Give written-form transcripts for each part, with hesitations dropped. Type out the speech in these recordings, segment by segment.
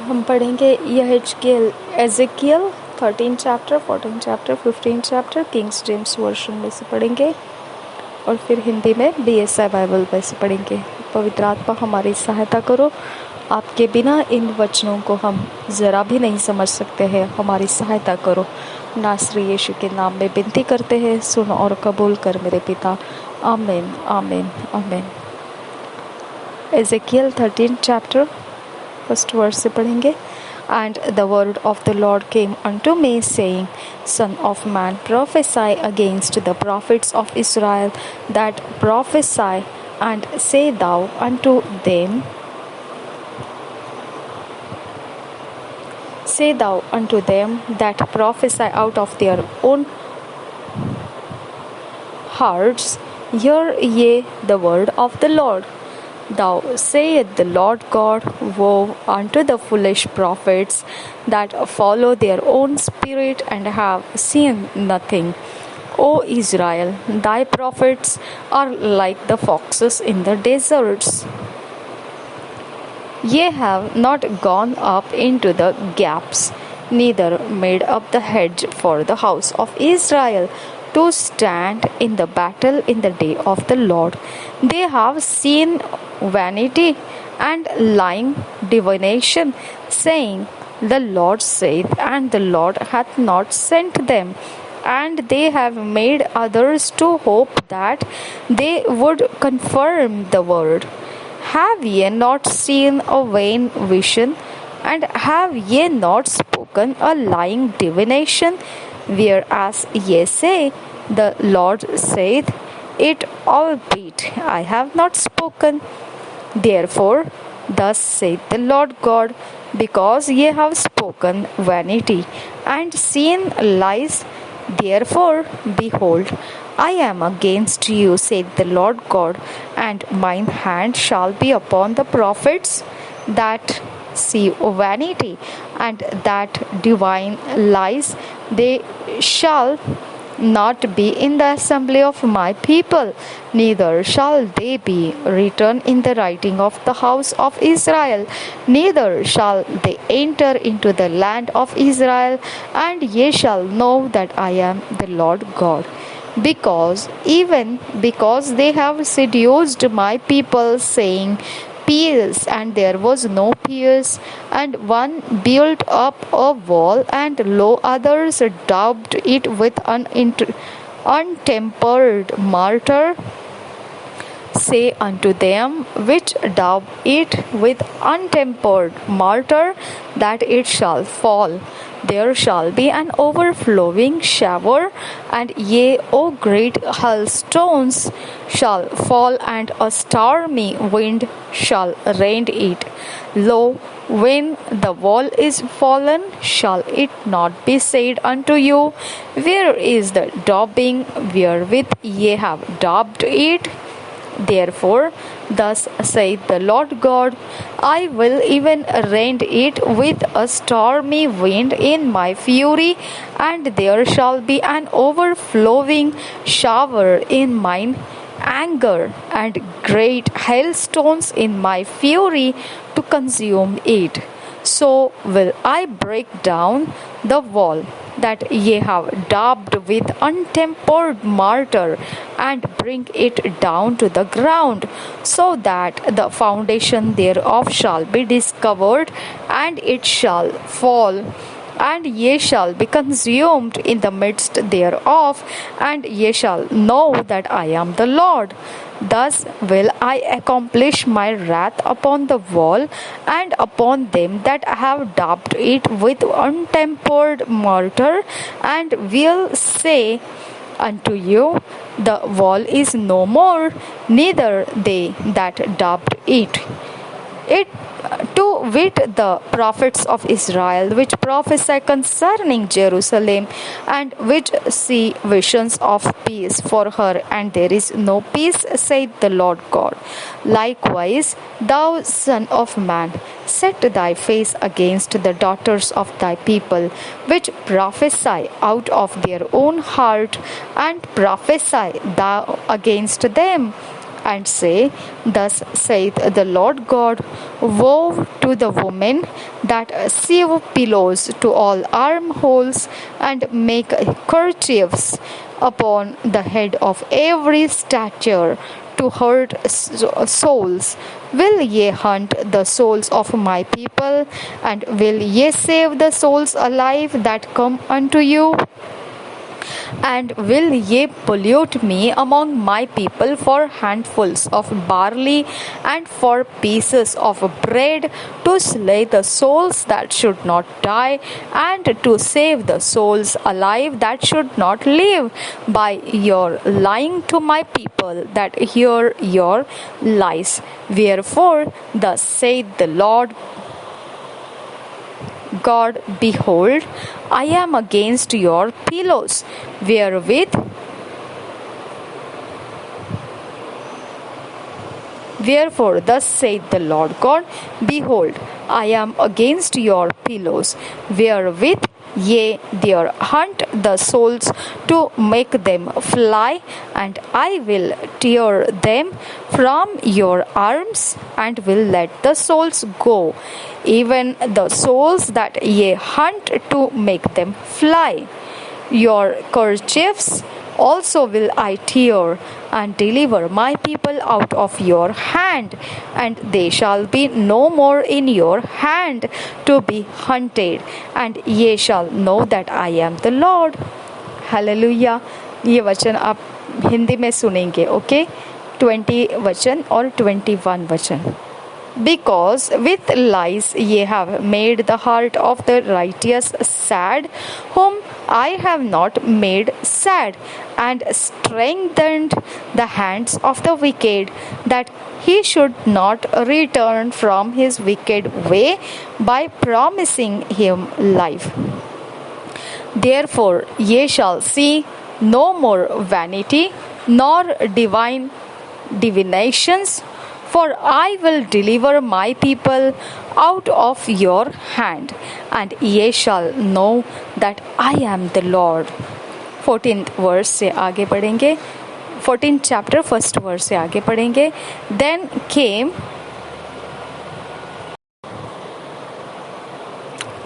हम पढ़ेंगे यहेजकेल Ezekiel 13 chapter, 14 chapter, 15 chapter King James version में से पढ़ेंगे और फिर हिंदी में BSI बाइबल में से पढ़ेंगे। पवित्र आत्मा हमारी सहायता करो। आपके बिना इन वचनों को हम ज़रा भी नहीं समझ सकते हैं। हमारी सहायता करो। नासरी यीशु के नाम में विनती करते हैं, सुन और कबूल कर मेरे पिता। आमीन, आमीन, आमीन। एजेकियल 13 चैप्टर फर्स्ट वर्स से पढ़ेंगे। And the word of the Lord came unto me, saying, Son of man, prophesy against the prophets of Israel that prophesy, and say thou unto them, that prophesy out of their own hearts, hear ye the word of the Lord. Thou saith the Lord God, woe unto the foolish prophets that follow their own spirit and have seen nothing. O Israel, thy prophets are like the foxes in the deserts. Ye have not gone up into the gaps, neither made up the hedge for the house of Israel, to stand in the battle in the day of the Lord. They have seen vanity and lying divination, saying, The Lord saith, and the Lord hath not sent them. And they have made others to hope that they would confirm the word. Have ye not seen a vain vision? And have ye not spoken a lying divination? Whereas ye say, The Lord saith it, albeit I have not spoken. Therefore, thus saith the Lord God, because ye have spoken vanity and seen lies, therefore, behold, I am against you, saith the Lord God, and mine hand shall be upon the prophets that see vanity and that divine lies. They shall not be in the assembly of my people, neither shall they be written in the writing of the house of Israel, neither shall they enter into the land of Israel, and ye shall know that I am the Lord God. Because they have seduced my people, saying, Peace, and there was no peace, and one built up a wall, and lo, others daubed it with untempered mortar. Say unto them which daub it with untempered mortar, that it shall fall. There shall be an overflowing shower, and yea, O great hailstones shall fall, and a stormy wind shall rend it. Lo, when the wall is fallen, shall it not be said unto you, Where is the daubing wherewith ye have daubed it? Therefore, thus saith the Lord God, I will even rend it with a stormy wind in my fury, and there shall be an overflowing shower in mine anger, and great hailstones in my fury to consume it. So will I break down the wall that ye have daubed with untempered mortar, and bring it down to the ground, so that the foundation thereof shall be discovered, and it shall fall, and ye shall be consumed in the midst thereof, and ye shall know that I am the Lord. Thus will I accomplish my wrath upon the wall, and upon them that have daubed it with untempered mortar, and will say unto you, The wall is no more, neither they that daubed it. To wit, the prophets of Israel, which prophesy concerning Jerusalem, and which see visions of peace for her, and there is no peace, saith the Lord God. Likewise, thou son of man, set thy face against the daughters of thy people, which prophesy out of their own heart, and prophesy thou against them, and say, Thus saith the Lord God, Woe to the women that sew pillows to all armholes and make kerchiefs upon the head of every stature to hurt souls. Will ye hunt the souls of my people, and will ye save the souls alive that come unto you? And will ye pollute me among my people for handfuls of barley and for pieces of bread, to slay the souls that should not die, and to save the souls alive that should not live, by your lying to my people that hear your lies? Wherefore, thus saith the Lord God, Behold, I am against your pillows, Wherefore, thus saith the Lord God, Behold, I am against your pillows, wherewith ye dare hunt the souls to make them fly, and I will tear them from your arms, and will let the souls go, even the souls that ye hunt to make them fly. Your kerchiefs also will I tear, and deliver my people out of your hand, and they shall be no more in your hand to be hunted, and ye shall know that I am the Lord. Hallelujah. ये वचन आप हिंदी में सुनेंगे, okay? 20 वचन और 21 वचन। Because with lies ye have made the heart of the righteous sad, whom I have not made sad, and strengthened the hands of the wicked, that he should not return from his wicked way, by promising him life. Therefore ye shall see no more vanity, nor divinations, for I will deliver my people out of your hand, and ye shall know that I am the Lord. 14th verse से आगे पढ़ेंगे, 14th chapter 1st verse से आगे पढ़ेंगे.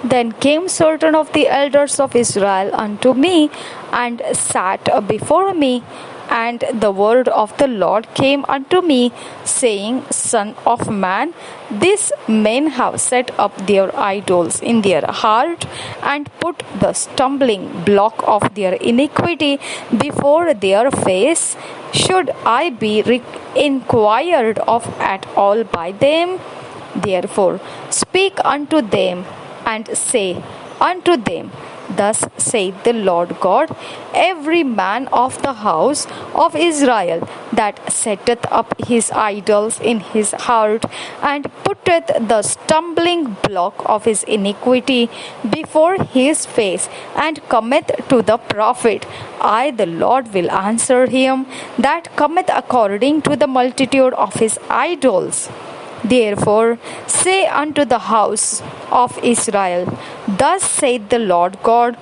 Then came certain of the elders of Israel unto me, and sat before me. And the word of the Lord came unto me, saying, Son of man, these men have set up their idols in their heart, and put the stumbling block of their iniquity before their face. Should I be inquired of at all by them? Therefore speak unto them, and say unto them, Thus saith the Lord God, every man of the house of Israel that setteth up his idols in his heart, and putteth the stumbling block of his iniquity before his face, and cometh to the prophet, I the Lord will answer him that cometh according to the multitude of his idols. Therefore say unto the house of Israel, Thus saith the Lord God,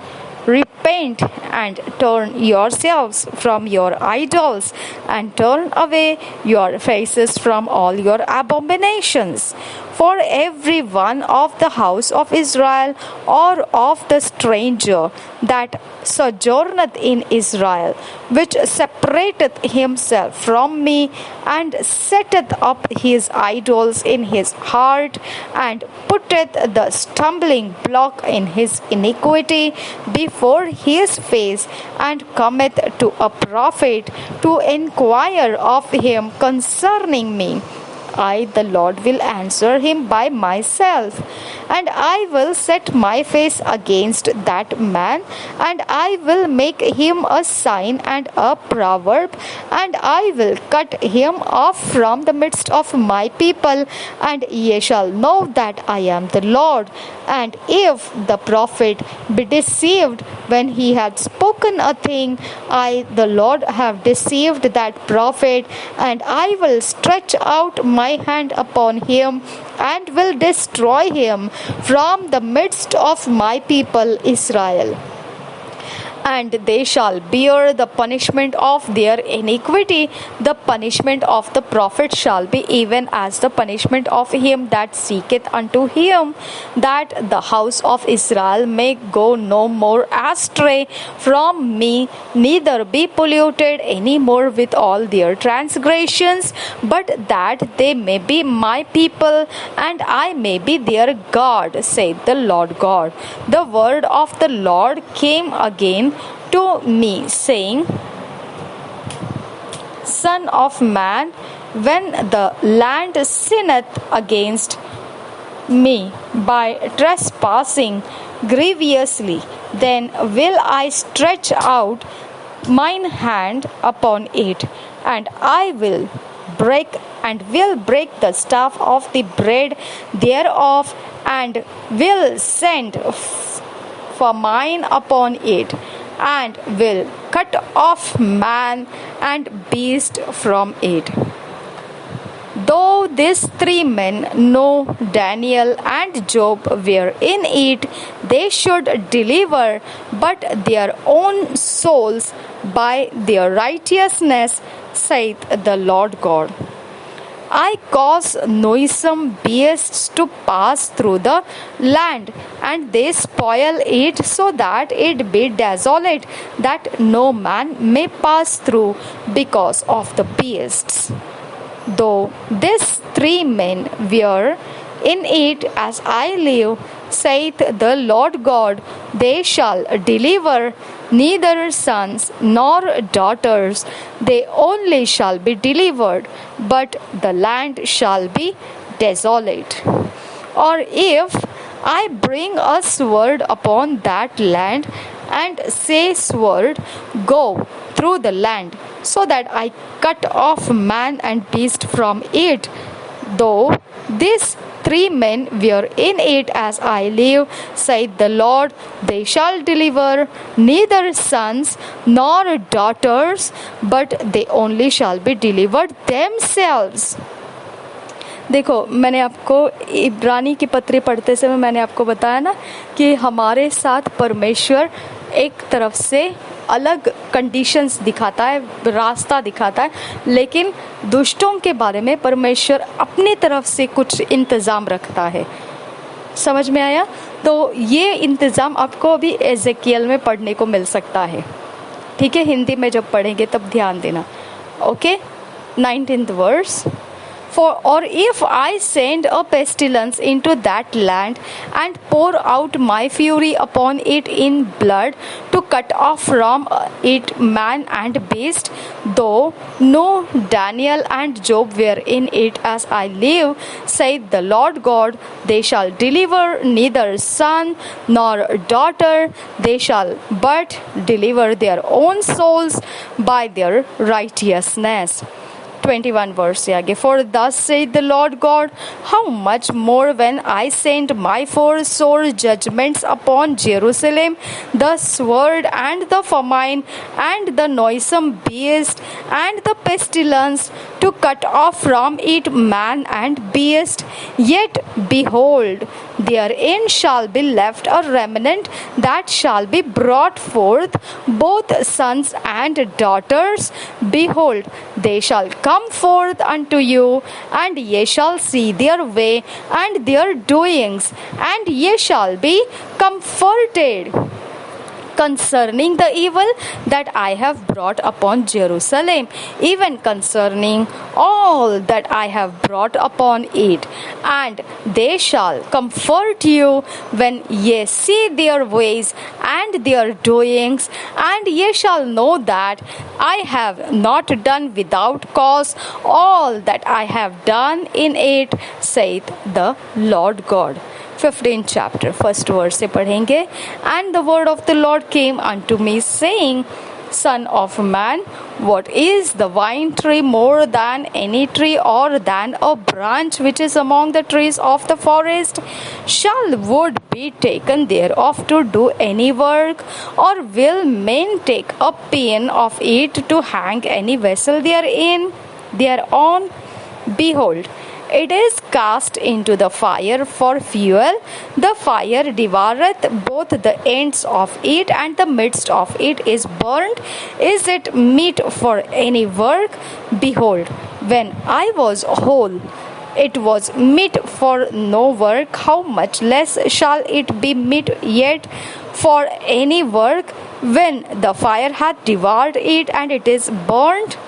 Repent and turn yourselves from your idols, and turn away your faces from all your abominations. For every one of the house of Israel, or of the stranger that sojourneth in Israel, which separateth himself from me, and setteth up his idols in his heart, and putteth the stumbling block in his iniquity before his face, and cometh to a prophet to inquire of him concerning me, I the Lord will answer him by myself, and I will set my face against that man, and I will make him a sign and a proverb, and I will cut him off from the midst of my people, and ye shall know that I am the Lord. And if the prophet be deceived when he had spoken a thing, I the Lord have deceived that prophet, and I will stretch out my hand upon him, and will destroy him from the midst of my people Israel. and they shall bear the punishment of their iniquity. The punishment of the prophet shall be even as the punishment of him that seeketh unto him, that the house of Israel may go no more astray from me, neither be polluted any more with all their transgressions, but that they may be my people, and I may be their God, saith the Lord God. The word of the Lord came again to me, saying, Son of man, when the land sinneth against me by trespassing grievously, then will I stretch out mine hand upon it, and I will break the staff of the bread thereof, and will send famine upon it, and will cut off man and beast from it. Though these three men, Noah, Daniel, and Job, were in it, they should deliver but their own souls by their righteousness, saith the Lord God. I cause noisome beasts to pass through the land, and they spoil it so that it be desolate, that no man may pass through because of the beasts. Though these three men were in it, as I live, saith the Lord God, they shall deliver neither sons nor daughters, they only shall be delivered, but the land shall be desolate. Or if I bring a sword upon that land, and say, Sword, go through the land, so that I cut off man and beast from it, though these three men were in it, as I live, saith the Lord, they shall deliver neither sons nor daughters, but they only shall be delivered themselves. देखो, मैंने आपको इब्रानी की पत्री पढ़ते समय मैंने आपको बताया ना कि हमारे साथ परमेश्वर एक तरफ से अलग कंडीशंस दिखाता है, रास्ता दिखाता है, लेकिन दुष्टों के बारे में परमेश्वर अपनी तरफ से कुछ इंतज़ाम रखता है। समझ में आया? तो ये इंतज़ाम आपको अभी एजेकियल में पढ़ने को मिल सकता है, ठीक है? हिंदी में जब पढ़ेंगे तब ध्यान देना। Okay, 19th verse. Or if I send a pestilence into that land, and pour out my fury upon it in blood, to cut off from it man and beast, though no Daniel and Job were in it, as I live, saith the Lord God, they shall deliver neither son nor daughter, they shall but deliver their own souls by their righteousness. 21 verse आगे. For thus saith the Lord God, how much more when I send my four sore judgments upon Jerusalem, the sword and the famine and the noisome beast and the pestilence, to cut off from it man and beast. Yet behold, therein shall be left a remnant that shall be brought forth, both sons and daughters. Behold, they shall come forth unto you, and ye shall see their way and their doings, and ye shall be comforted concerning the evil that I have brought upon Jerusalem, even concerning all that I have brought upon it. And they shall comfort you when ye see their ways and their doings, and ye shall know that I have not done without cause all that I have done in it, saith the Lord God. 15th chapter, first verse से पढ़ेंगे. And the word of the Lord came unto me, saying, Son of man, what is the vine tree more than any tree, or than a branch which is among the trees of the forest? Shall wood be taken thereof to do any work, or will men take a pin of it to hang any vessel thereon? Behold, it is cast into the fire for fuel, the fire devoureth both the ends of it, and the midst of it is burnt. Is it meet for any work? Behold, when I was whole, it was meet for no work. How much less shall it be meet yet for any work, when the fire hath devoured it, and it is burnt?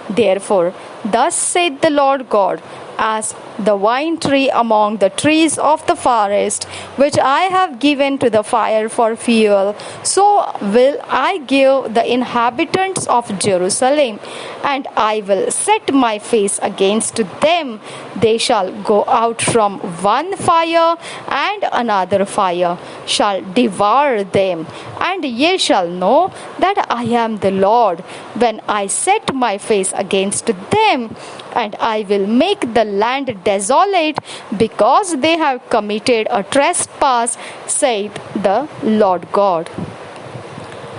Therefore, thus saith the Lord God, as the vine tree among the trees of the forest, which I have given to the fire for fuel, so will I give the inhabitants of Jerusalem, and I will set my face against them. They shall go out from one fire, and another fire shall devour them. And ye shall know that I am the Lord, when I set my face against them, and I will make the land desolate, because they have committed a trespass, saith the Lord God.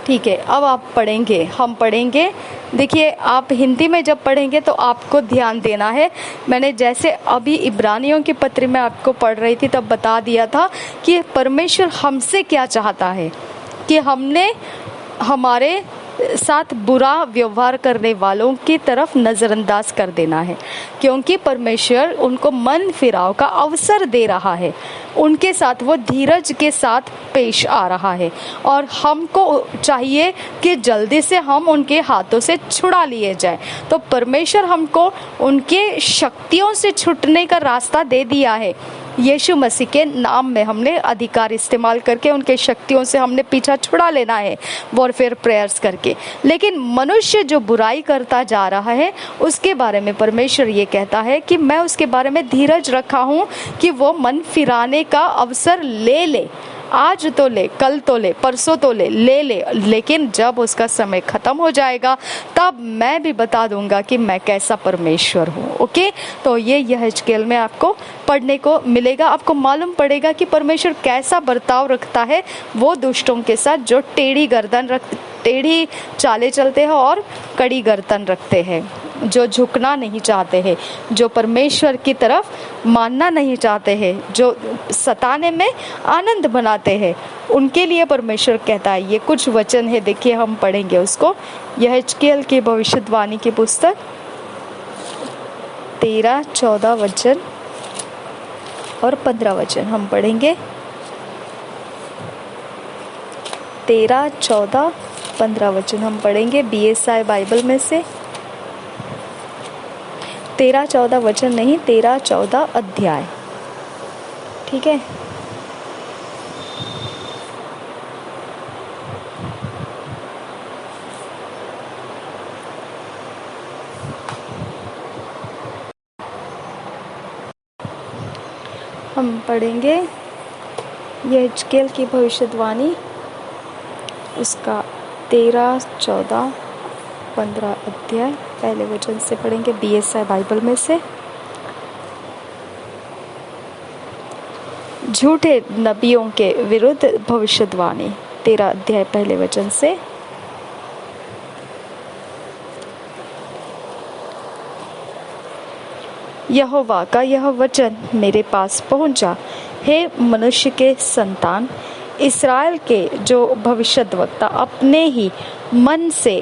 ठीक है, अब आप पढ़ेंगे, हम पढ़ेंगे। देखिए, आप हिंदी में जब पढ़ेंगे तो आपको ध्यान देना है। मैंने जैसे अभी इब्रानियों के पत्र में आपको पढ़ रही थी तब बता दिया था कि परमेश्वर हमसे क्या चाहता है, कि हमने हमारे साथ बुरा व्यवहार करने वालों की तरफ नज़रअंदाज कर देना है, क्योंकि परमेश्वर उनको मन फिराव का अवसर दे रहा है। उनके साथ वो धीरज के साथ पेश आ रहा है, और हमको चाहिए कि जल्दी से हम उनके हाथों से छुड़ा लिए जाए। तो परमेश्वर हमको उनके शक्तियों से छूटने का रास्ता दे दिया है। यीशु मसीह के नाम में हमने अधिकार इस्तेमाल करके उनके शक्तियों से हमने पीछा छुड़ा लेना है, वॉरफेयर प्रेयर्स करके। लेकिन मनुष्य जो बुराई करता जा रहा है, उसके बारे में परमेश्वर ये कहता है कि मैं उसके बारे में धीरज रखा हूँ कि वो मन फिराने का अवसर ले ले। आज तो ले, कल तो ले, परसों तो ले लेकिन जब उसका समय खत्म हो जाएगा तब मैं भी बता दूंगा कि मैं कैसा परमेश्वर हूँ। ओके, तो ये यहेजकेल में आपको पढ़ने को मिलेगा। आपको मालूम पड़ेगा कि परमेश्वर कैसा बर्ताव रखता है वो दुष्टों के साथ जो टेढ़ी चालें चलते हैं और कड़ी गर्दन रखते हैं, जो झुकना नहीं चाहते हैं, जो परमेश्वर की तरफ मानना नहीं चाहते हैं, जो सताने में आनंद बनाते हैं। उनके लिए परमेश्वर कहता है, ये कुछ वचन है, देखिए हम पढ़ेंगे उसको। यहेजकेल की भविष्यवाणी की पुस्तक 13, 14 वचन और 15 वचन हम पढ़ेंगे। 13, 14, 15 वचन हम पढ़ेंगे BSI बाइबल में से। 13, 14 वचन नहीं, 13, 14 अध्याय। ठीक है, हम पढ़ेंगे यहेजकेल की भविष्यवाणी, उसका 13, 14, 15 अध्याय पहले वचन से पढ़ेंगे BSI बाइबल में से। झूठे नबियों के विरुद्ध भविष्यवाणी, 13 अध्याय पहले वचन से। यहोवा का यह वचन मेरे पास पहुंचा, हे मनुष्य के संतान, इस्राएल के जो भविष्यद्वक्ता अपने ही मन से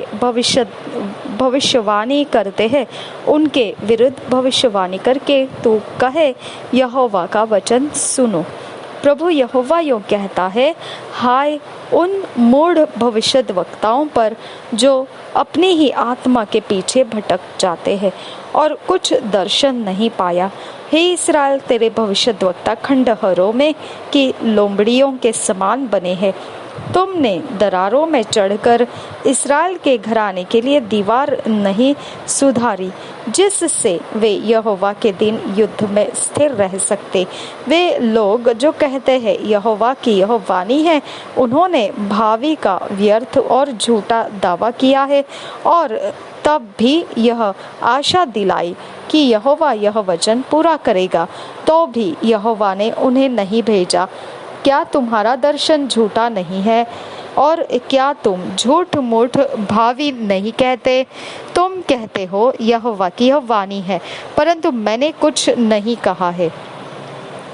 भविष्यवाणी करते हैं, उनके विरुद्ध भविष्यवाणी करके तू कहे, यहोवा का वचन सुनो। प्रभु यहोवा यूँ कहता है, हाय उन मूढ़ भविष्यद्वक्ताओं पर जो अपनी ही आत्मा के पीछे भटक जाते हैं और कुछ दर्शन नहीं पाया। हे इस्राएल, तेरे भविष्यद्वक्ता खंडहरों में की लोमड़ियों के समान बने हैं। तुमने दरारों में चढ़कर इस्राएल के घराने के लिए दीवार नहीं सुधारी, जिससे वे यहोवा के दिन युद्ध में स्थिर रह सकते। वे लोग जो कहते हैं यहोवा की यह वाणी है, उन्होंने भावी का व्यर्थ और झूठा दावा किया है, और तब भी यह आशा दिलाई कि यहोवा यह वचन पूरा करेगा, तो भी यहोवा ने उन्हें नहीं भेजा। क्या तुम्हारा दर्शन झूठा नहीं है और क्या तुम झूठ मूठ भावी नहीं कहते? तुम कहते हो यहोवा की यह वाणी है, परंतु मैंने कुछ नहीं कहा है।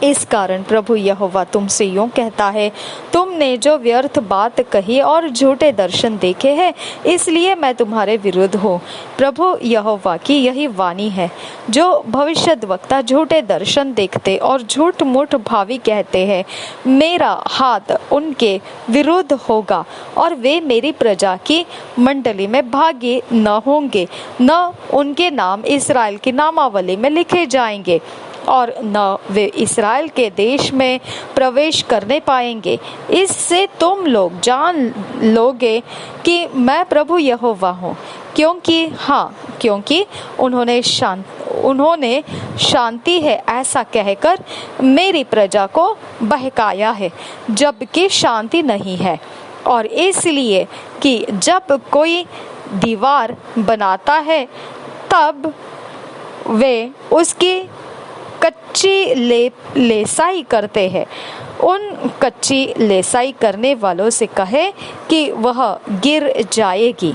इस कारण प्रभु यहोवा तुमसे यूं कहता है, तुमने जो व्यर्थ बात कही और झूठे दर्शन देखे हैं, इसलिए मैं तुम्हारे विरुद्ध हूँ। प्रभु यहोवा की यही वाणी है, जो भविष्यद्वक्ता झूठे दर्शन देखते और झूठ मूठ भावी कहते हैं, मेरा हाथ उनके विरुद्ध होगा और वे मेरी प्रजा की मंडली में भागी न होंगे, न उनके नाम इस्राएल की नामावली में लिखे जाएंगे और न वे इस्राएल के देश में प्रवेश करने पाएंगे। इससे तुम लोग जान लोगे कि मैं प्रभु यहोवा हूँ, क्योंकि उन्होंने शांति है ऐसा कहकर मेरी प्रजा को बहकाया है, जबकि शांति नहीं है। और इसलिए कि जब कोई दीवार बनाता है, तब वे उसकी कच्ची लेसाई करते हैं। उन कच्ची लेसाई करने वालों से कहे कि वह गिर जाएगी।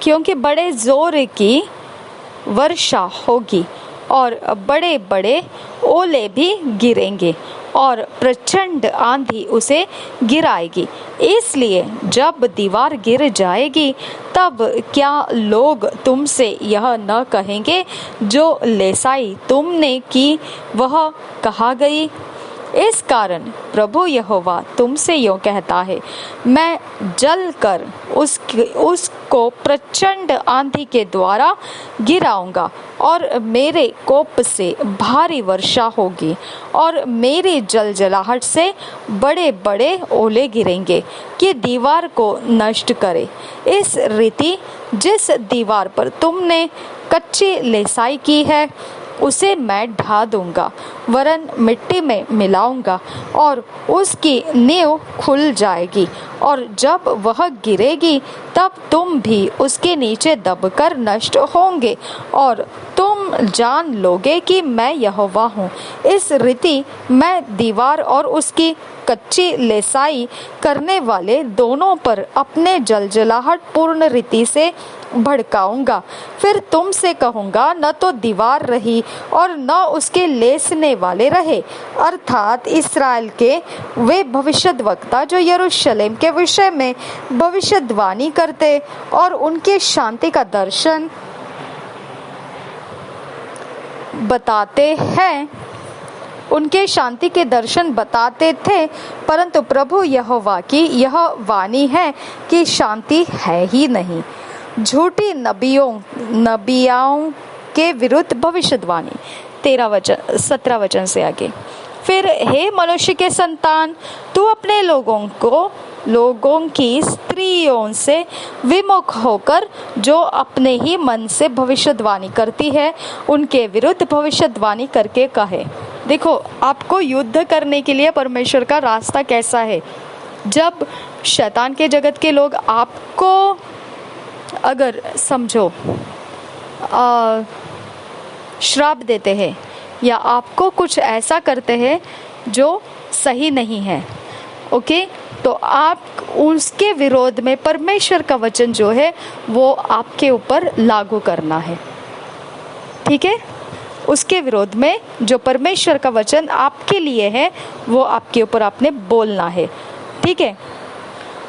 क्योंकि बड़े जोर की वर्षा होगी और बड़े बड़े ओले भी गिरेंगे और प्रचंड आंधी उसे गिराएगी। इसलिए जब दीवार गिर जाएगी, तब क्या लोग तुमसे यह न कहेंगे, जो लेसाई तुमने की वह कहा गई? इस कारण प्रभु यहोवा तुमसे यूं कहता है, मैं जल कर उसको प्रचंड आंधी के द्वारा गिराऊंगा और मेरे कोप से भारी वर्षा होगी और मेरी जलजलाहट से बड़े बड़े ओले गिरेंगे कि दीवार को नष्ट करे। इस रीति जिस दीवार पर तुमने कच्ची लेसाई की है, उसे मैं ढा दूंगा, वरन मिट्टी में मिलाऊंगा और उसकी नींव खुल जाएगी, और जब वह गिरेगी तब तुम भी उसके नीचे दबकर नष्ट होंगे और तुम जान लोगे कि मैं यहोवा हूँ। इस रीति मैं दीवार और उसकी कच्ची लेसाई करने वाले दोनों पर अपने जलजलाहट पूर्ण रीति से भड़काऊंगा। फिर तुमसे कहूंगा, न तो दीवार रही और न उसके लेसने वाले रहे, अर्थात इस्राएल के वे भविष्यद्वक्ता जो यरूशलेम के विषय में भविष्यद्वाणी करते और उनके शांति का दर्शन बताते हैं, उनके शांति के दर्शन बताते थे, परंतु प्रभु यहोवा की यह वाणी है कि शांति है ही नहीं। झूठी नबियाओं के विरुद्ध भविष्यवाणी। 17 वचन से आगे। फिर हे मनुष्य के संतान, तू अपने लोगों की स्त्रियों से विमुख होकर जो अपने ही मन से भविष्यवाणी करती है, उनके विरुद्ध भविष्यवाणी करके कहे। देखो, आपको युद्ध करने के लिए परमेश्वर का रास्ता कैसा है। जब शैतान के जगत के लोग आपको अगर समझो श्राप देते हैं या आपको कुछ ऐसा करते हैं जो सही नहीं है, ओके, तो आप उसके विरोध में परमेश्वर का वचन जो है वो आपके ऊपर लागू करना है। ठीक है, उसके विरोध में जो परमेश्वर का वचन आपके लिए है वो आपके ऊपर आपने बोलना है। ठीक है,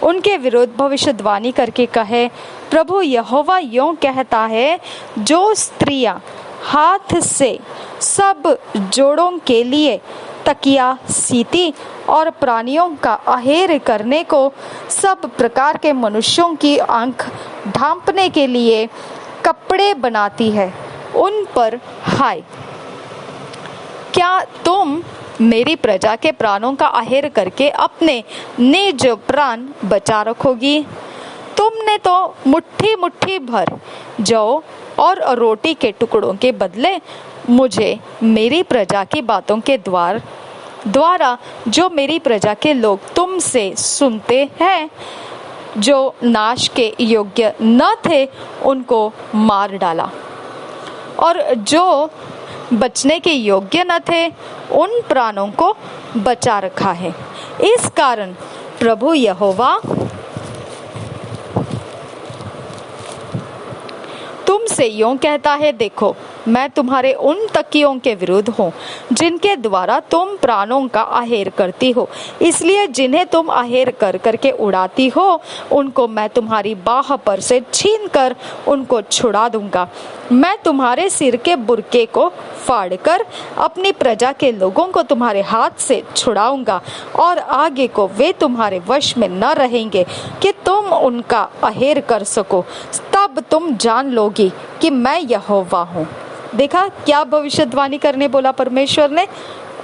उनके विरुद्ध भविष्यवाणी करके कहे, प्रभु यहोवा यूं कहता है, जो स्त्रियां हाथ से सब जोड़ों के लिए तकिया सीती और प्राणियों का आहेर करने को सब प्रकार के मनुष्यों की आंख ढांपने के लिए कपड़े बनाती है, उन पर हाय। क्या तुम मेरी प्रजा के प्राणों का आहेर करके अपने निज प्राण बचा रखोगी? तुमने तो मुट्ठी मुट्ठी भर जौ और रोटी के टुकड़ों के बदले मुझे मेरी प्रजा की बातों के द्वारा जो मेरी प्रजा के लोग तुमसे सुनते हैं जो नाश के योग्य न थे उनको मार डाला, और जो बचने के योग्य न थे उन प्राणों को बचा रखा है। इस कारण प्रभु यहोवा तुमसे यूं कहता है, देखो मैं तुम्हारे उन तकियों के विरुद्ध हूँ जिनके द्वारा तुम प्राणों का आहेर करती हो, इसलिए जिन्हें तुम आहेर कर करके उड़ाती हो उनको मैं तुम्हारी बाह पर से छीन कर उनको छुड़ा दूंगा। मैं तुम्हारे सिर के बुर्के को फाड़कर अपनी प्रजा के लोगों को तुम्हारे हाथ से छुड़ाऊंगा, और आगे को वे तुम्हारे वश में न रहेंगे कि तुम उनका आहेर कर सको। तब तुम जान लोगी कि मैं यहोवा हूँ। देखा क्या भविष्यवाणी करने बोला परमेश्वर ने।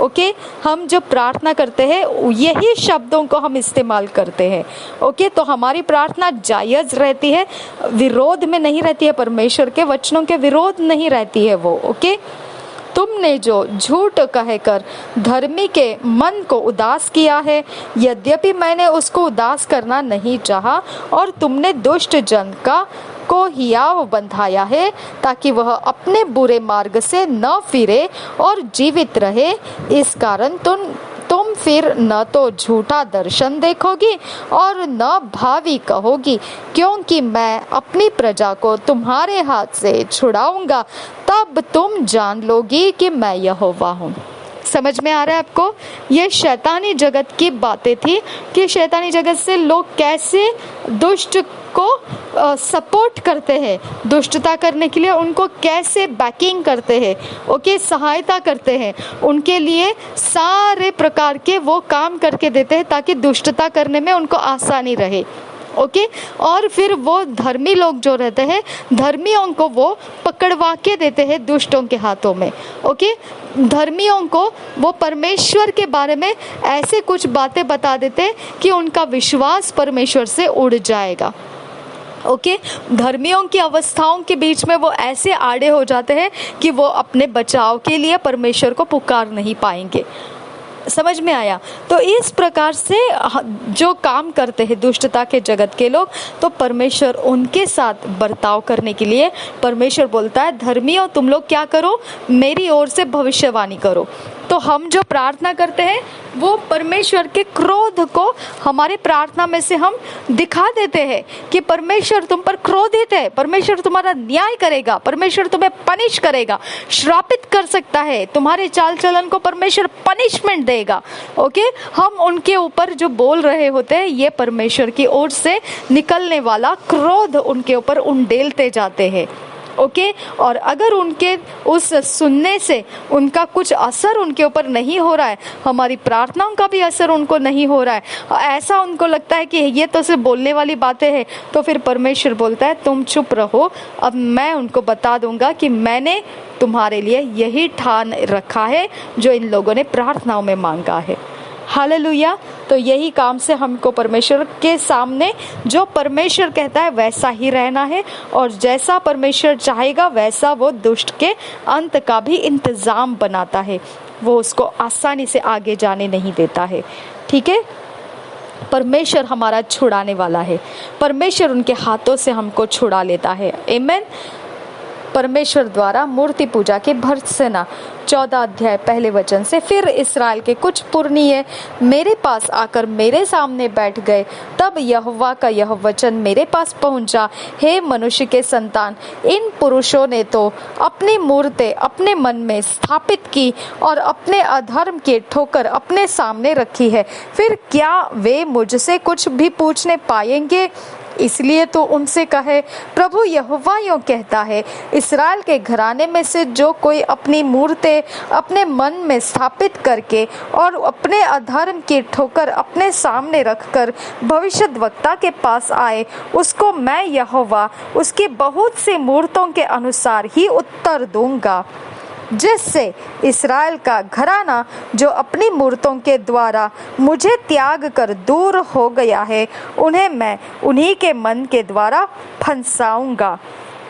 ओके, हम जो प्रार्थना करते हैं यही शब्दों को हम इस्तेमाल करते हैं। ओके, तो हमारी प्रार्थना जायज रहती है, विरोध में नहीं रहती है, परमेश्वर के वचनों के विरोध नहीं रहती है वो। ओके, तुमने जो झूठ कहकर धर्मी के मन को उदास किया है, यद्यपि मैंने उसको उदास करना नहीं चाहा, और तुमने दुष्ट जन को हियाव बंधाया है ताकि वह अपने बुरे मार्ग से न फिरे और जीवित रहे। इस कारण तुम फिर न तो झूठा दर्शन देखोगी और न भावी कहोगी, क्योंकि मैं अपनी प्रजा को तुम्हारे हाथ से छुड़ाऊंगा। तब तुम जान लोगी कि मैं यहोवा हूँ। समझ में आ रहा है आपको? ये शैतानी जगत की बातें थी कि शैतानी जगत से लोग कैसे दुष्ट को सपोर्ट करते हैं, दुष्टता करने के लिए उनको कैसे बैकिंग करते हैं, ओके, सहायता करते हैं, उनके लिए सारे प्रकार के वो काम करके देते हैं ताकि दुष्टता करने में उनको आसानी रहे। ओके, और फिर वो धर्मी लोग जो रहते हैं, धर्मियों को वो पकड़वा के देते हैं दुष्टों के हाथों में। ओके, धर्मियों को वो परमेश्वर के बारे में ऐसे कुछ बातें बता देते हैं कि उनका विश्वास परमेश्वर से उड़ जाएगा। ओके, धर्मियों की अवस्थाओं के बीच में वो ऐसे आड़े हो जाते हैं कि वो अपने बचाव के लिए परमेश्वर को पुकार नहीं पाएंगे। समझ में आया? तो इस प्रकार से जो काम करते हैं दुष्टता के जगत के लोग, तो परमेश्वर उनके साथ बर्ताव करने के लिए परमेश्वर बोलता है, धर्मियों तुम लोग क्या करो, मेरी ओर से भविष्यवाणी करो। तो हम जो प्रार्थना करते हैं वो परमेश्वर के क्रोध को हमारे प्रार्थना में से हम दिखा देते हैं कि परमेश्वर तुम पर क्रोधित है, परमेश्वर तुम्हारा न्याय करेगा, परमेश्वर तुम्हें पनिश करेगा, श्रापित कर सकता है, तुम्हारे चाल चलन को परमेश्वर पनिशमेंट देगा। ओके, हम उनके ऊपर जो बोल रहे होते हैं ये परमेश्वर की ओर से निकलने वाला क्रोध उनके ऊपर उंडेलते जाते हैं। ओके, और अगर उनके उस सुनने से उनका कुछ असर उनके ऊपर नहीं हो रहा है, हमारी प्रार्थनाओं का भी असर उनको नहीं हो रहा है, ऐसा उनको लगता है कि ये तो सिर्फ बोलने वाली बातें हैं, तो फिर परमेश्वर बोलता है तुम चुप रहो, अब मैं उनको बता दूंगा कि मैंने तुम्हारे लिए यही ठान रखा है जो इन लोगों ने प्रार्थनाओं में मांगा है। हालेलुया। तो यही काम से हमको परमेश्वर के सामने जो परमेश्वर कहता है वैसा ही रहना है, और जैसा परमेश्वर चाहेगा वैसा वो दुष्ट के अंत का भी इंतजाम बनाता है, वो उसको आसानी से आगे जाने नहीं देता है। ठीक है, परमेश्वर हमारा छुड़ाने वाला है, परमेश्वर उनके हाथों से हमको छुड़ा लेता है। आमीन। परमेश्वर द्वारा मूर्ति पूजा की भर्त्सना 14 अध्याय पहले वचन से, फिर इस्राएल के कुछ पुरनिये मेरे पास आकर मेरे सामने बैठ गए। तब यहोवा का यह वचन मेरे पास पहुंचा, हे मनुष्य के संतान, इन पुरुषों ने तो अपनी मूर्तें अपने मन में स्थापित की और अपने अधर्म की ठोकर अपने सामने रखी है, फिर क्या वे मुझसे कुछ भी पूछने पाएंगे? इसलिए तो उनसे कहे, प्रभु यहोवा यूं कहता है, इस्राएल के घराने में से जो कोई अपनी मूर्तें अपने मन में स्थापित करके और अपने अधर्म की ठोकर अपने सामने रखकर भविष्यद्वक्ता के पास आए, उसको मैं यहोवा उसकी बहुत सी मूर्तों के अनुसार ही उत्तर दूंगा, जिससे इस्राएल का घराना जो अपनी मूर्तों के द्वारा मुझे त्याग कर दूर हो गया है, उन्हें मैं उन्हीं के मन के द्वारा फंसाऊंगा।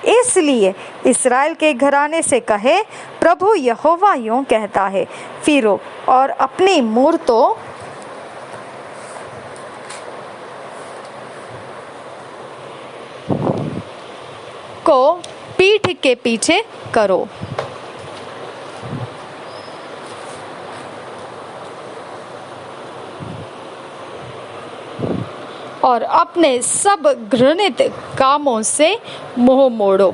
इसलिए इस्राएल के घराने से कहे, प्रभु यहोवा यूं कहता है, फिरो और अपनी मूर्तों को पीठ के पीछे करो। और अपने सब घृणित कामों से मुंह मोड़ो,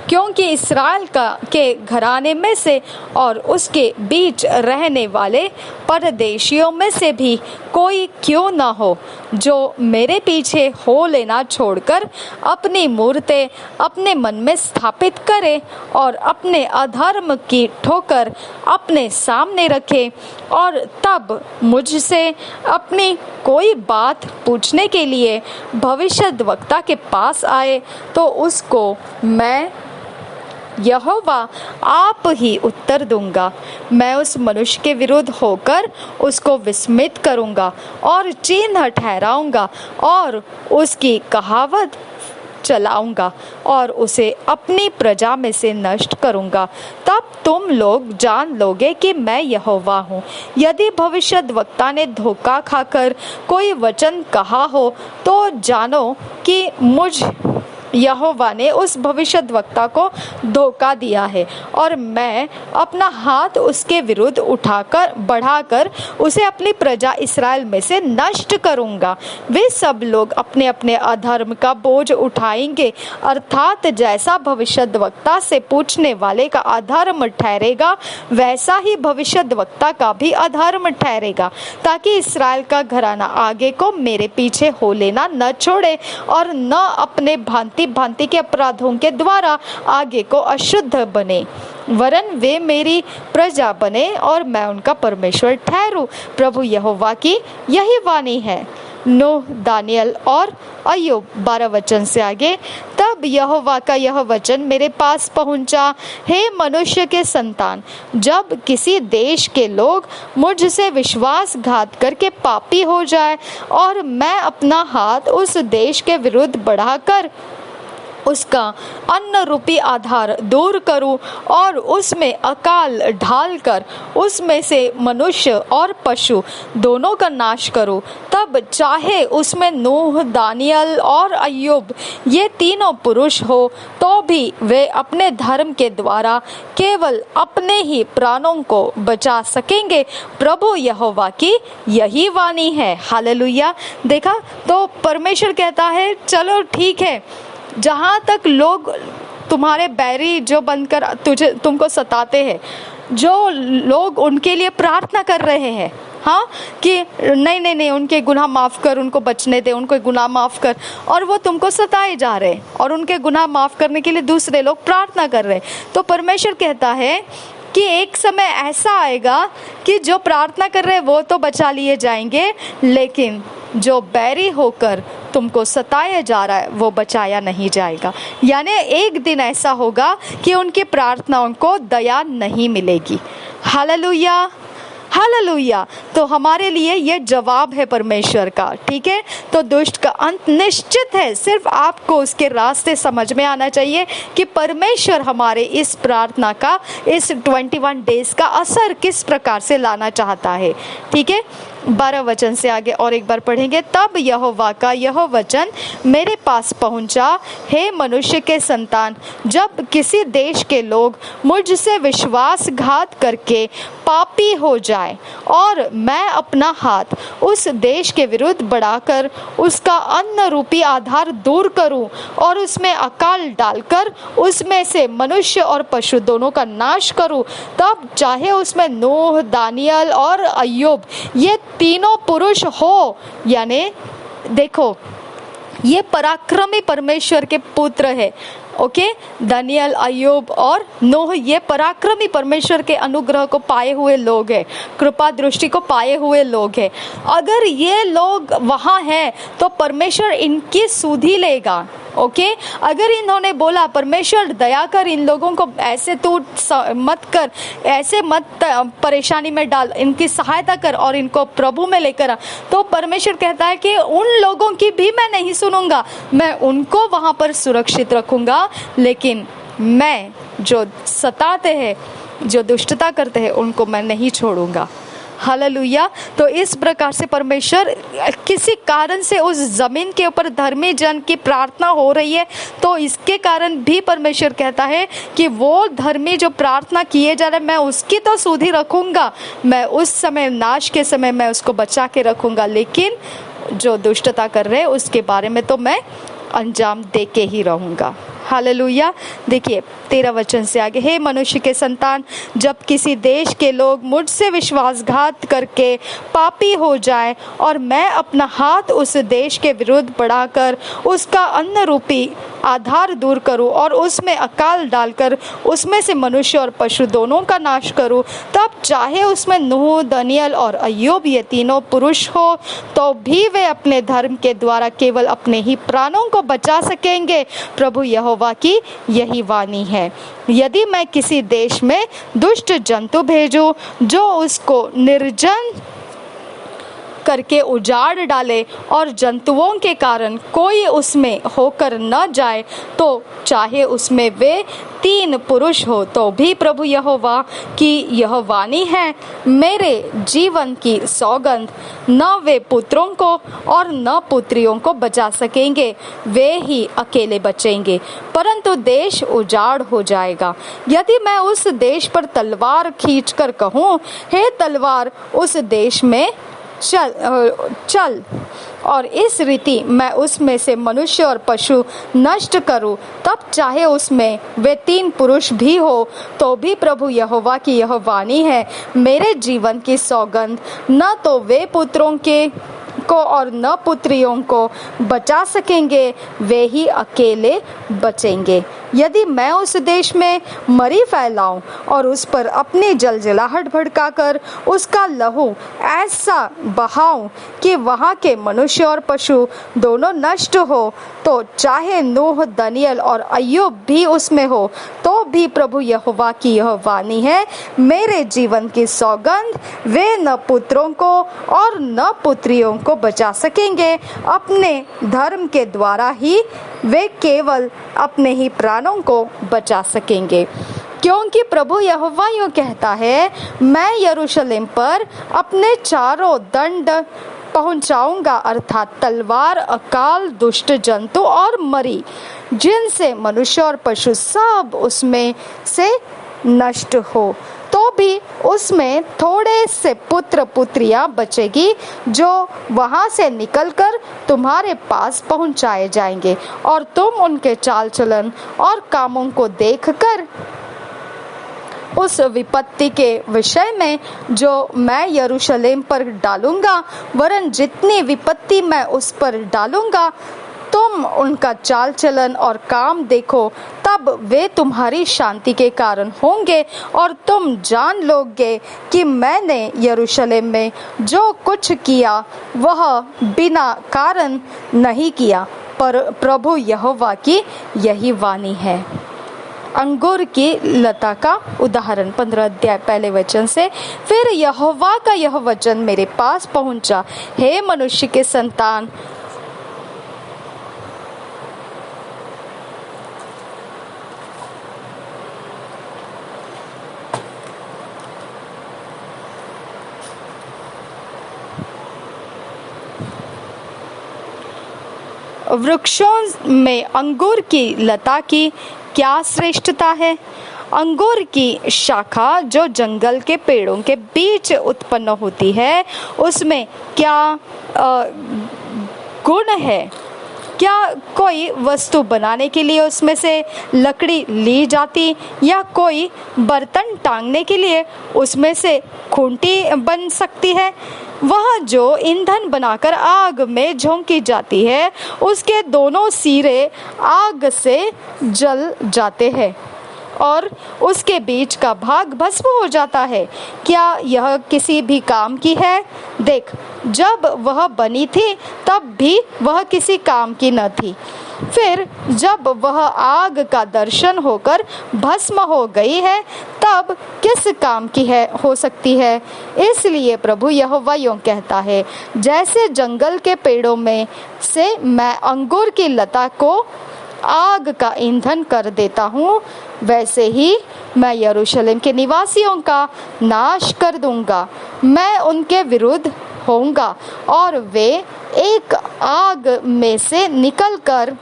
क्योंकि इस्राएल के घराने में से और उसके बीच रहने वाले परदेशियों में से भी कोई क्यों न हो जो मेरे पीछे हो लेना छोड़कर अपनी मूरतें अपने मन में स्थापित करे और अपने अधर्म की ठोकर अपने सामने रखे, और तब मुझसे अपनी कोई बात पूछने के लिए भविष्यद्वक्ता के पास आए, तो उसको मैं यहोवा आप ही उत्तर दूंगा। मैं उस मनुष्य के विरुद्ध होकर उसको विस्मित करूंगा और चिन्ह ठहराऊंगा और उसकी कहावत चलाऊंगा और उसे अपनी प्रजा में से नष्ट करूंगा। तब तुम लोग जान लोगे कि मैं यहोवा हूँ। यदि भविष्यद्वक्ता ने धोखा खाकर कोई वचन कहा हो, तो जानो कि मुझ यहोवा ने उस भविष्यद्वक्ता को धोखा दिया है, और मैं अपना हाथ उसके विरुद्ध बढ़ाकर उसे अपनी प्रजा इस्राएल में से नष्ट करूंगा। वे सब लोग अपने अपने अधर्म का बोझ उठाएंगे, अर्थात जैसा भविष्यद्वक्ता से पूछने वाले का अधर्म ठहरेगा, वैसा ही भविष्यद्वक्ता का भी अधर्म ठहरेगा, ताकि इस्राएल का घराना आगे को मेरे पीछे हो लेना न छोड़े और न अपने भांति के अपराधों के द्वारा आगे को अशुद्ध बने, वरन वे मेरी प्रजा बने और मैं उनका परमेश्वर ठहरूं। प्रभु यहोवा की यही वाणी है। नूह, दानियल और अय्यूब 12 वचन से आगे। तब यहोवा का यह वचन मेरे पास पहुंचा, हे मनुष्य के संतान, जब किसी देश के लोग मुझसे विश्वासघात करके पापी हो जाए और मैं अपना हाथ उस देश के विरुद्ध बढ़ाकर उसका अन्न रूपी आधार दूर करूं और उसमें अकाल ढालकर उसमें से मनुष्य और पशु दोनों का नाश करूं, तब चाहे उसमें नूह, दानियल और अय्यूब ये तीनों पुरुष हो, तो भी वे अपने धर्म के द्वारा केवल अपने ही प्राणों को बचा सकेंगे। प्रभु यहोवा की यही वाणी है। हालेलुया। देखा, तो परमेश्वर कहता है चलो ठीक है, जहाँ तक लोग तुम्हारे बैरी जो बनकर तुमको सताते हैं, जो लोग उनके लिए प्रार्थना कर रहे हैं, हाँ, कि नहीं उनके गुनाह माफ़ कर, उनको बचने दे, उनको गुनाह माफ़ कर, और वो तुमको सताए जा रहे हैं और उनके गुनाह माफ़ करने के लिए दूसरे लोग प्रार्थना कर रहे हैं, तो परमेश्वर कहता है कि एक समय ऐसा आएगा कि जो प्रार्थना कर रहे हैं वो तो बचा लिए जाएंगे, लेकिन जो बैरी होकर तुमको सताया जा रहा है वो बचाया नहीं जाएगा। यानी एक दिन ऐसा होगा कि उनकी प्रार्थनाओं को दया नहीं मिलेगी। Hallelujah, hallelujah. तो हमारे लिए ये जवाब है परमेश्वर का, ठीक है। तो दुष्ट का अंत निश्चित है, सिर्फ आपको उसके रास्ते समझ में आना चाहिए कि परमेश्वर हमारे इस प्रार्थना का, इस 21 डेज का असर किस प्रकार से लाना चाहता है, ठीक है। 12 वचन से आगे और एक बार पढ़ेंगे। तब यहोवा का यह वचन मेरे पास पहुंचा, हे मनुष्य के संतान, जब किसी देश के लोग मुझसे विश्वासघात करके पापी हो जाए और मैं अपना हाथ उस देश के विरुद्ध बढ़ाकर उसका अन्न रूपी आधार दूर करूं और उसमें अकाल डालकर उसमें से मनुष्य और पशु दोनों का नाश करूं, तब चाहे उसमें नूह, दानियल और अय्यूब ये तीनों पुरुष हो, यानी देखो ये पराक्रमी परमेश्वर के पुत्र है, ओके। दानियल, अय्यूब और नूह ये पराक्रमी परमेश्वर के अनुग्रह को पाए हुए लोग हैं, कृपा दृष्टि को पाए हुए लोग हैं। अगर ये लोग वहाँ हैं तो परमेश्वर इनकी सुधि लेगा, ओके। अगर इन्होंने बोला परमेश्वर दया कर, इन लोगों को ऐसे तू मत कर, ऐसे मत परेशानी में डाल, इनकी सहायता कर और इनको प्रभु में लेकर आ, तो परमेश्वर कहता है कि उन लोगों की भी मैं नहीं सुनूंगा, मैं उनको वहाँ पर सुरक्षित रखूंगा, लेकिन मैं जो सताते हैं, जो दुष्टता करते हैं, उनको मैं नहीं छोड़ूंगा। हालेलुया। तो इस प्रकार से परमेश्वर किसी कारण से उस जमीन के ऊपर धर्मी जन की प्रार्थना हो रही है, तो इसके कारण भी परमेश्वर कहता है कि वो धर्मी जो प्रार्थना किए जा रहे हैं, मैं उसकी तो सुधि रखूंगा, मैं उस समय नाश के समय मैं उसको बचा के रखूंगा, लेकिन जो दुष्टता कर रहे हैं उसके बारे में तो मैं अंजाम दे के ही रहूंगा। हालेलुया। देखिए 13 वचन से आगे, हे मनुष्य के संतान, जब किसी देश के लोग मुझसे विश्वासघात करके पापी हो जाए और मैं अपना हाथ उस देश के विरुद्ध बढ़ाकर उसका अन्न रूपी आधार दूर करूं और उसमें अकाल डालकर उसमें से मनुष्य और पशु दोनों का नाश करूं, तब चाहे उसमें नूह, दानियल और अय्यूब ये तीनों पुरुष हो, तो भी वे अपने धर्म के द्वारा केवल अपने ही प्राणों को बचा सकेंगे। प्रभु यहोवा की यही वाणी है। यदि मैं किसी देश में दुष्ट जंतु भेजूं जो उसको निर्जन करके उजाड़ डाले और जंतुओं के कारण कोई उसमें होकर न जाए, तो चाहे उसमें वे 3 पुरुष हो, तो भी प्रभु यहोवा की यह वाणी है, मेरे जीवन की सौगंध, न वे पुत्रों को और न पुत्रियों को बचा सकेंगे, वे ही अकेले बचेंगे, परंतु देश उजाड़ हो जाएगा। यदि मैं उस देश पर तलवार खींचकर कहूँ, हे तलवार उस देश में चल और इस रीति मैं उसमें से मनुष्य और पशु नष्ट करूं, तब चाहे उसमें वे 3 पुरुष भी हो, तो भी प्रभु यहोवा की यह वाणी है, मेरे जीवन की सौगंध, न तो वे पुत्रों के को और न पुत्रियों को बचा सकेंगे, वे ही अकेले बचेंगे। यदि मैं उस देश में मरी फैलाऊं और उस पर अपनी जलजलाहट भड़काकर उसका लहू ऐसा बहाऊं कि वहां के मनुष्य और पशु दोनों नष्ट हो, तो चाहे नूह, दानियल और अय्यूब भी उसमें हो, तो भी प्रभु यहोवा की यह वाणी है, मेरे जीवन की सौगंध, वे न पुत्रों को और न पुत्रियों को बचा सकेंगे, अपने धर्म के द्वारा ही वे केवल अपने ही प्राणों को बचा सकेंगे। क्योंकि प्रभु यहोवा यूं कहता है, मैं यरूशलेम पर अपने चारों दंड पहुंचाऊंगा, अर्थात तलवार, अकाल, दुष्ट जंतु और मरी, जिनसे मनुष्य और पशु सब उसमें से नष्ट हो, तो भी उसमें थोड़े से पुत्र पुत्रियां बचेगी जो वहां से निकलकर तुम्हारे पास पहुंचाए जाएंगे, और तुम उनके चाल चलन और कामों को देखकर उस विपत्ति के विषय में जो मैं यरूशलेम पर डालूंगा, वरन जितनी विपत्ति मैं उस पर डालूंगा, तुम उनका चाल चलन और काम देखो, तब वे तुम्हारी शांति के कारण होंगे और तुम जान लोगे कि मैंने यरूशलेम में जो कुछ किया वह बिना कारण नहीं किया, पर प्रभु यहोवा की यही वाणी है। अंगूर की लता का उदाहरण 15 अध्याय पहले वचन से, फिर यहोवा का यह वचन मेरे पास पहुंचा, हे मनुष्य के संतान, वृक्षों में अंगूर की लता की क्या श्रेष्ठता है? अंगूर की शाखा जो जंगल के पेड़ों के बीच उत्पन्न होती है, उसमें क्या गुण है? क्या कोई वस्तु बनाने के लिए उसमें से लकड़ी ली जाती, या कोई बर्तन टांगने के लिए उसमें से खूंटी बन सकती है? वह जो ईंधन बनाकर आग में झोंकी जाती है, उसके दोनों सिरे आग से जल जाते हैं और उसके बीच का भाग भस्म हो जाता है। क्या यह किसी भी काम की है? देख, जब वह बनी थी तब भी वह किसी काम की न थी, फिर जब वह आग का दर्शन होकर भस्म हो गई है, तब किस काम की है हो सकती है? इसलिए प्रभु यहोवा यूं कहता है, जैसे जंगल के पेड़ों में से मैं अंगूर की लता को आग का ईंधन कर देता हूँ, वैसे ही मैं यरूशलेम के निवासियों का नाश कर दूंगा। मैं उनके विरुद्ध होऊंगा और वे एक आग में से निकलकर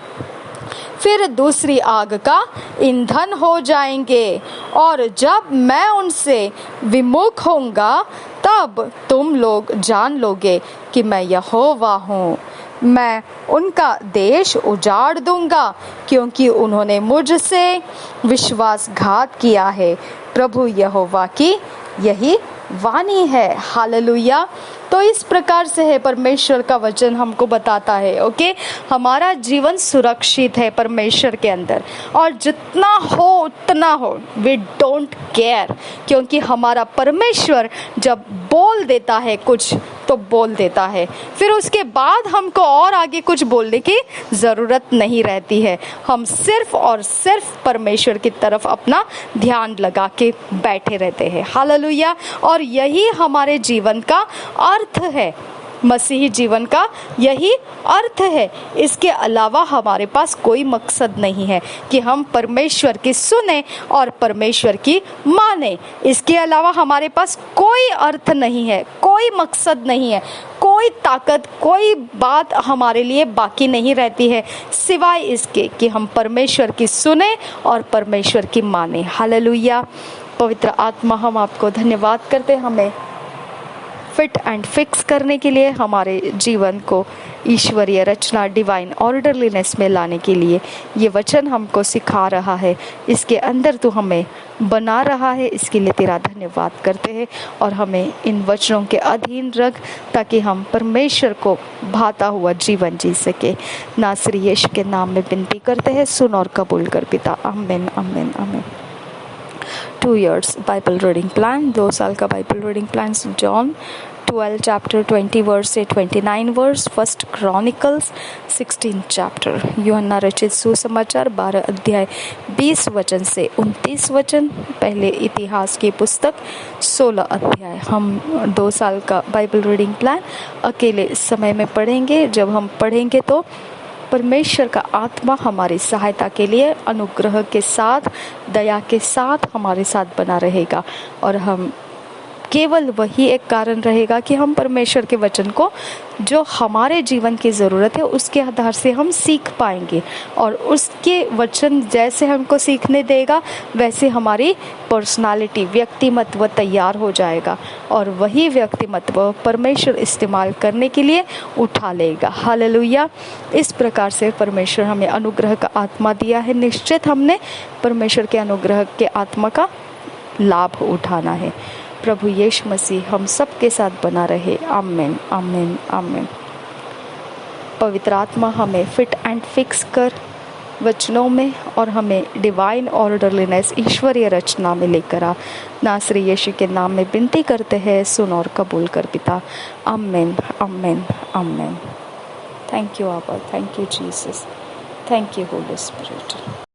फिर दूसरी आग का ईंधन हो जाएंगे। और जब मैं उनसे विमुख होऊंगा, तब तुम लोग जान लोगे कि मैं यहोवा हूँ। मैं उनका देश उजाड़ दूंगा, क्योंकि उन्होंने मुझसे विश्वासघात किया है। प्रभु यहोवा की यही वाणी है। हालेलुया। तो इस प्रकार से है परमेश्वर का वचन हमको बताता है, ओके, हमारा जीवन सुरक्षित है परमेश्वर के अंदर, और जितना हो उतना हो, वी डोंट केयर, क्योंकि हमारा परमेश्वर जब बोल देता है कुछ तो बोल देता है, फिर उसके बाद हमको और आगे कुछ बोलने की ज़रूरत नहीं रहती है। हम सिर्फ और सिर्फ परमेश्वर की तरफ अपना ध्यान लगा के बैठे रहते हैं। हालेलुया। और यही हमारे जीवन का अर्थ है, मसीही जीवन का यही अर्थ है। इसके अलावा हमारे पास कोई मकसद नहीं है कि हम परमेश्वर की सुने और परमेश्वर की माने। इसके अलावा हमारे पास कोई अर्थ नहीं है, कोई मकसद नहीं है, कोई ताकत, कोई बात हमारे लिए बाकी नहीं रहती है सिवाय इसके कि हम परमेश्वर की सुने और परमेश्वर की माने। हालेलुया। पवित्र आत्मा, हम आपको धन्यवाद करते, हमें फिट एंड फिक्स करने के लिए, हमारे जीवन को ईश्वरीय रचना, डिवाइन ऑर्डरलीनेस में लाने के लिए ये वचन हमको सिखा रहा है, इसके अंदर तू हमें बना रहा है। इसके लिए तेरा धन्यवाद करते हैं और हमें इन वचनों के अधीन रख, ताकि हम परमेश्वर को भाता हुआ जीवन जी सके। नासरी यीशु के नाम में विनती करते हैं, सुन और कबूल कर पिता। आमीन, आमीन, आमीन। 2 years बाइबल रीडिंग प्लान, 2 साल का Bible reading plan, John 12 chapter 20 verse से 29 वर्स, 1 क्रॉनिकल्स 16 चैप्टर, यूहन्ना रचित सुसमाचार 12 अध्याय 20 वचन से 29 वचन, पहले इतिहास की पुस्तक 16 अध्याय। हम 2 साल का बाइबल रीडिंग प्लान अकेले समय में पढ़ेंगे। जब हम पढ़ेंगे तो परमेश्वर का आत्मा हमारी सहायता के लिए अनुग्रह के साथ, दया के साथ हमारे साथ बना रहेगा, और हम केवल वही एक कारण रहेगा कि हम परमेश्वर के वचन को, जो हमारे जीवन की ज़रूरत है, उसके आधार से हम सीख पाएंगे, और उसके वचन जैसे हमको सीखने देगा वैसे हमारी पर्सनालिटी, व्यक्तिमत्व तैयार हो जाएगा, और वही व्यक्तिमत्व परमेश्वर इस्तेमाल करने के लिए उठा लेगा। हालेलुया। इस प्रकार से परमेश्वर हमें अनुग्रह का आत्मा दिया है, निश्चित हमने परमेश्वर के अनुग्रह के आत्मा का लाभ उठाना है। प्रभु यीशु मसीह हम सब के साथ बना रहे। आमीन, आमीन, आमीन। पवित्र आत्मा हमें फिट एंड फिक्स कर वचनों में, और हमें डिवाइन ऑर्डरलीनेस, ईश्वरीय रचना में लेकर आ। नासरी यीशु के नाम में विनती करते हैं, सुन और कबूल कर पिता। आमीन, आमीन, आमीन। थैंक यू आबा, thank you Jesus, thank you Holi spirit.